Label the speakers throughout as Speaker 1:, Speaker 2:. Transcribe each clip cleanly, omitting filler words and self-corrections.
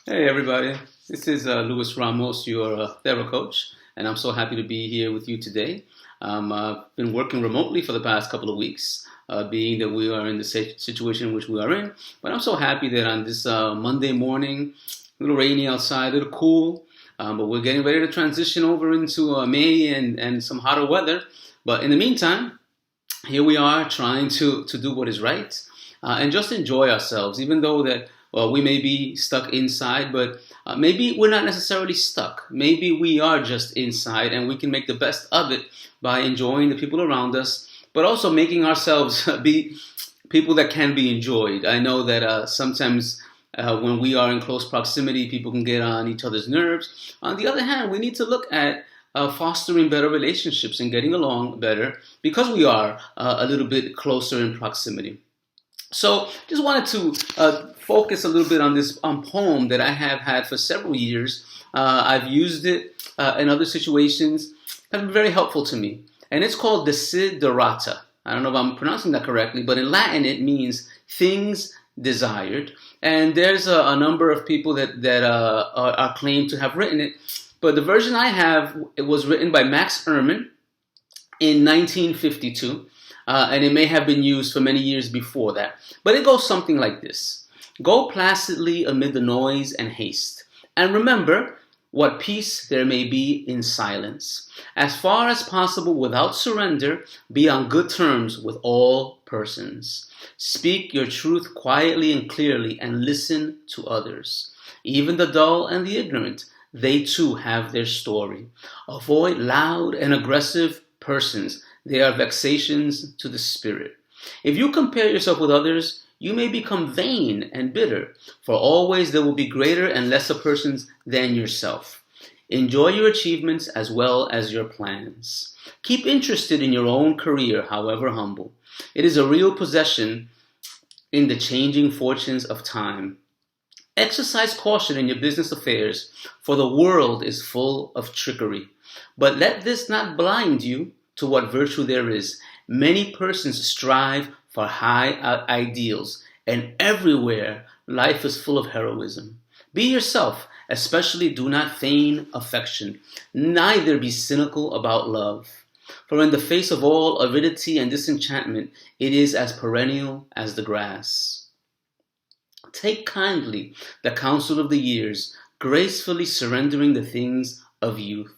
Speaker 1: Hey everybody, this is Luis Ramos, your Thera-Coach, and I'm so happy to be here with you today. I've been working remotely for the past couple of weeks, being that we are in the situation in which we are in. But I'm so happy that on this Monday morning, a little rainy outside, a little cool, but we're getting ready to transition over into May and some hotter weather. But in the meantime, here we are trying to do what is right and just enjoy ourselves, even though that we may be stuck inside, but maybe we're not necessarily stuck. Maybe we are just inside and we can make the best of it by enjoying the people around us, but also making ourselves be people that can be enjoyed. I know that sometimes when we are in close proximity, people can get on each other's nerves. On the other hand, we need to look at fostering better relationships and getting along better because we are a little bit closer in proximity. So just wanted to focus a little bit on this poem that I have had for several years. I've used it in other situations. It's been very helpful to me. And it's called Desiderata. I don't know if I'm pronouncing that correctly, but in Latin it means things desired. And there's a number of people that are claimed to have written it. But the version I have, it was written by Max Ehrmann in 1952. And it may have been used for many years before that. But it goes something like this. Go placidly amid the noise and haste, and remember what peace there may be in silence. As far as possible, without surrender, be on good terms with all persons. Speak your truth quietly and clearly, and listen to others. Even the dull and the ignorant, they too have their story. Avoid loud and aggressive persons. They are vexations to the spirit. If you compare yourself with others, you may become vain and bitter, for always there will be greater and lesser persons than yourself. Enjoy your achievements as well as your plans. Keep interested in your own career, however humble. It is a real possession in the changing fortunes of time. Exercise caution in your business affairs, for the world is full of trickery. But let this not blind you to what virtue there is. Many persons strive for high ideals, and everywhere life is full of heroism. Be yourself, especially do not feign affection, neither be cynical about love. For in the face of all aridity and disenchantment, it is as perennial as the grass. Take kindly the counsel of the years, gracefully surrendering the things of youth.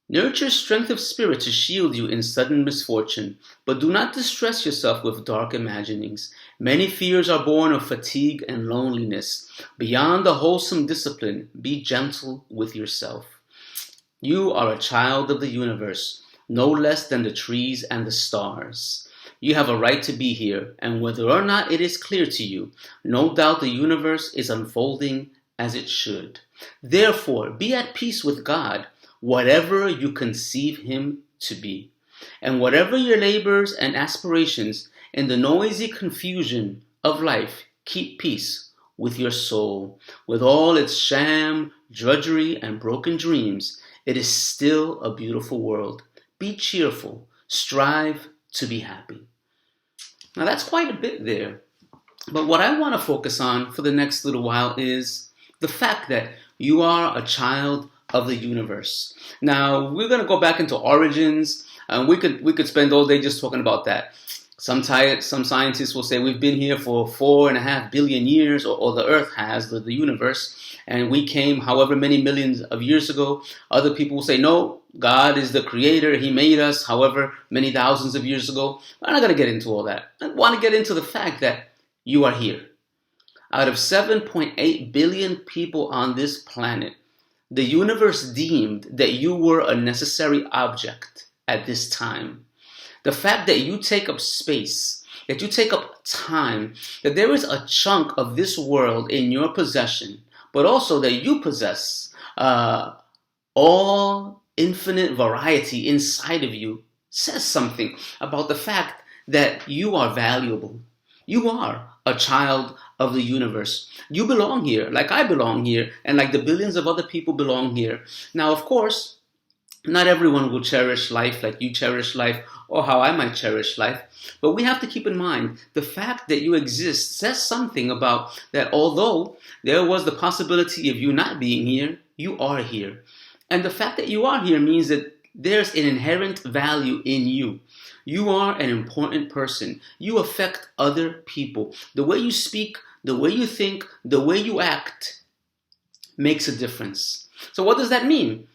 Speaker 1: Nurture strength of spirit to shield you in sudden misfortune, but do not distress yourself with dark imaginings. Many fears are born of fatigue and loneliness. Beyond the wholesome discipline, be gentle with yourself. You are a child of the universe, no less than the trees and the stars. You have a right to be here, and whether or not it is clear to you, no doubt the universe is unfolding as it should. Therefore, be at peace with God, whatever you conceive him to be. And whatever your labors and aspirations, in the noisy confusion of life, keep peace with your soul. With all its sham, drudgery, and broken dreams, it is still a beautiful world. Be cheerful. Strive to be happy. Now that's quite a bit there. But what I want to focus on for the next little while is the fact that you are a child of the universe. Now we're going to go back into origins, and we could spend all day just talking about that. Some scientists will say we've been here for 4.5 billion years, or the Earth has, the universe, and we came however many millions of years ago. Other people will say no, God is the creator. He made us however many thousands of years ago. I'm not going to get into all that. I want to get into the fact that you are here. Out of 7.8 billion people on this planet, the universe deemed that you were a necessary object at this time. The fact that you take up space, that you take up time, that there is a chunk of this world in your possession, but also that you possess all infinite variety inside of you, says something about the fact that you are valuable. You are a child of the universe. You belong here, like I belong here, and like the billions of other people belong here. Now, of course, Not everyone will cherish life like you cherish life or how I might cherish life. But we have to keep in mind the fact that you exist says something about that although there was the possibility of you not being here, you are here. And the fact that you are here means that there's an inherent value in you. You are an important person. You affect other people. The way you speak, the way you think, the way you act makes a difference. So what does that mean?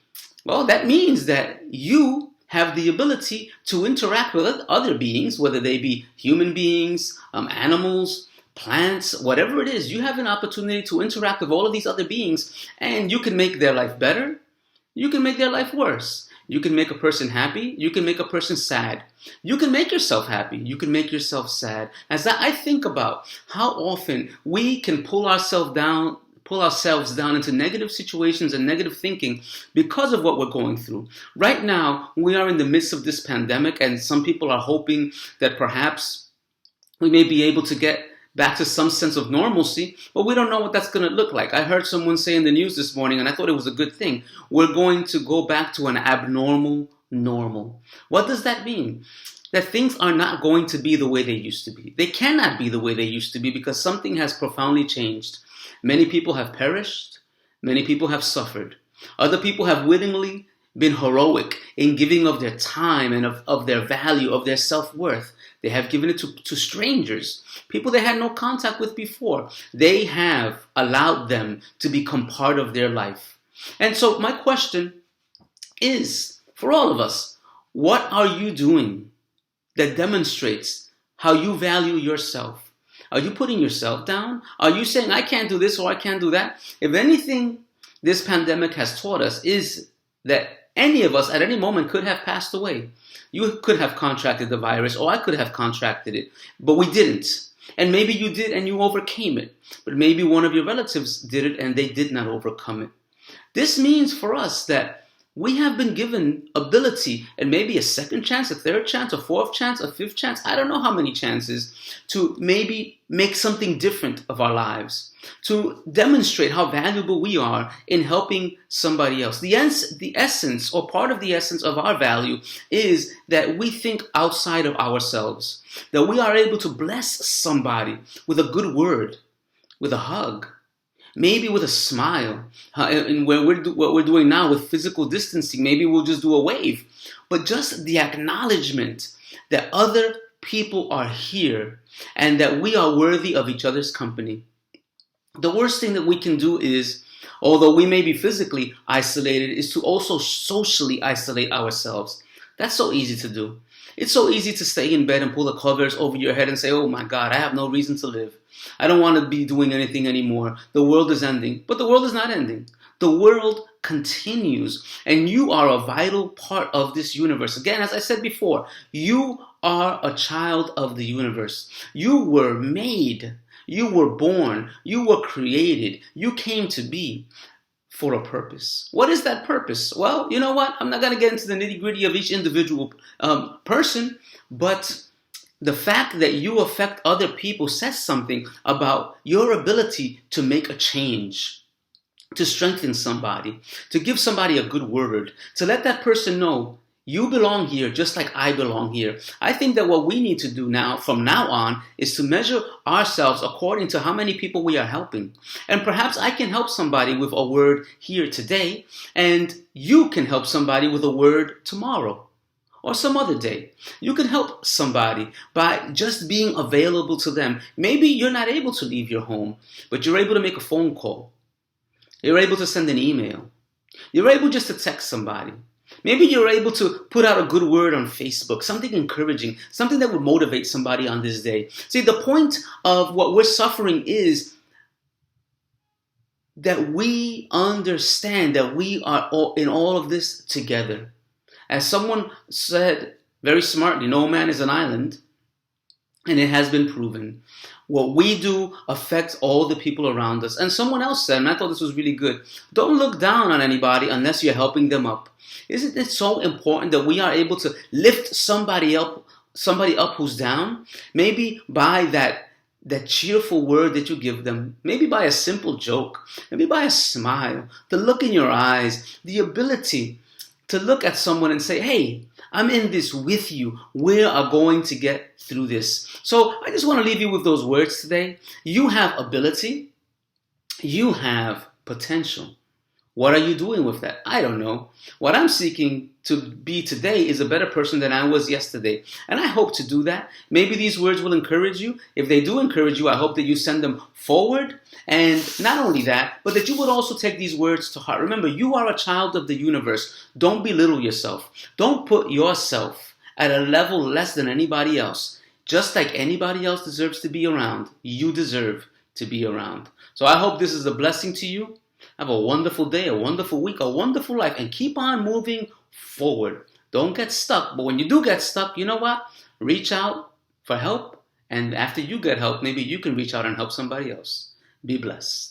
Speaker 1: Well, that means that you have the ability to interact with other beings, whether they be human beings, animals, plants, whatever it is. You have an opportunity to interact with all of these other beings, and you can make their life better. You can make their life worse. You can make a person happy. You can make a person sad. You can make yourself happy. You can make yourself sad. As I think about how often we can pull ourselves down into negative situations and negative thinking because of what we're going through. Right now, we are in the midst of this pandemic, and some people are hoping that perhaps we may be able to get back to some sense of normalcy, but we don't know what that's going to look like. I heard someone say in the news this morning, and I thought it was a good thing. We're going to go back to an abnormal normal. What does that mean? That things are not going to be the way they used to be. They cannot be the way they used to be because something has profoundly changed. Many people have perished. Many people have suffered. Other people have willingly been heroic in giving of their time and of their value, of their self-worth. They have given it to strangers, people they had no contact with before. They have allowed them to become part of their life. And so my question is, for all of us, what are you doing that demonstrates how you value yourself? Are you putting yourself down? Are you saying, I can't do this or I can't do that? If anything this pandemic has taught us is that any of us at any moment could have passed away. You could have contracted the virus, or I could have contracted it, but we didn't. And maybe you did and you overcame it. But maybe one of your relatives did it and they did not overcome it. This means for us that we have been given ability and maybe a second chance, a third chance, a fourth chance, a fifth chance. I don't know how many chances to maybe make something different of our lives, to demonstrate how valuable we are in helping somebody else. The essence or part of the essence of our value is that we think outside of ourselves, that we are able to bless somebody with a good word, with a hug, maybe with a smile. And what we're doing now with physical distancing, maybe we'll just do a wave. But just the acknowledgement that other people are here and that we are worthy of each other's company. The worst thing that we can do is, although we may be physically isolated, is to also socially isolate ourselves. That's so easy to do. It's so easy to stay in bed and pull the covers over your head and say, oh my God, I have no reason to live. I don't want to be doing anything anymore. The world is ending. But the world is not ending. The world continues. And you are a vital part of this universe. Again, as I said before, you are a child of the universe. You were made. You were born. You were created. You came to be for a purpose. What is that purpose? Well, you know what? I'm not going to get into the nitty-gritty of each individual person, but the fact that you affect other people says something about your ability to make a change, to strengthen somebody, to give somebody a good word, to let that person know you belong here just like I belong here. I think that what we need to do now, from now on, is to measure ourselves according to how many people we are helping. And perhaps I can help somebody with a word here today, and you can help somebody with a word tomorrow or some other day. You can help somebody by just being available to them. Maybe you're not able to leave your home, but you're able to make a phone call. You're able to send an email. You're able just to text somebody. Maybe you're able to put out a good word on Facebook, something encouraging, something that would motivate somebody on this day. See, the point of what we're suffering is that we understand that we are all in all of this together. As someone said very smartly, no man is an island, and it has been proven. What we do affects all the people around us. And someone else said, and I thought this was really good, don't look down on anybody unless you're helping them up. Isn't it so important that we are able to lift somebody up who's down? Maybe by that cheerful word that you give them, maybe by a simple joke, maybe by a smile, the look in your eyes, the ability to look at someone and say, hey, I'm in this with you. We are going to get through this. So I just want to leave you with those words today. You have ability. You have potential. What are you doing with that? I don't know. What I'm seeking to be today is a better person than I was yesterday. And I hope to do that. Maybe these words will encourage you. If they do encourage you, I hope that you send them forward. And not only that, but that you would also take these words to heart. Remember, you are a child of the universe. Don't belittle yourself. Don't put yourself at a level less than anybody else. Just like anybody else deserves to be around, you deserve to be around. So I hope this is a blessing to you. Have a wonderful day, a wonderful week, a wonderful life, and keep on moving forward. Don't get stuck. But when you do get stuck, you know what? Reach out for help. And after you get help, maybe you can reach out and help somebody else. Be blessed.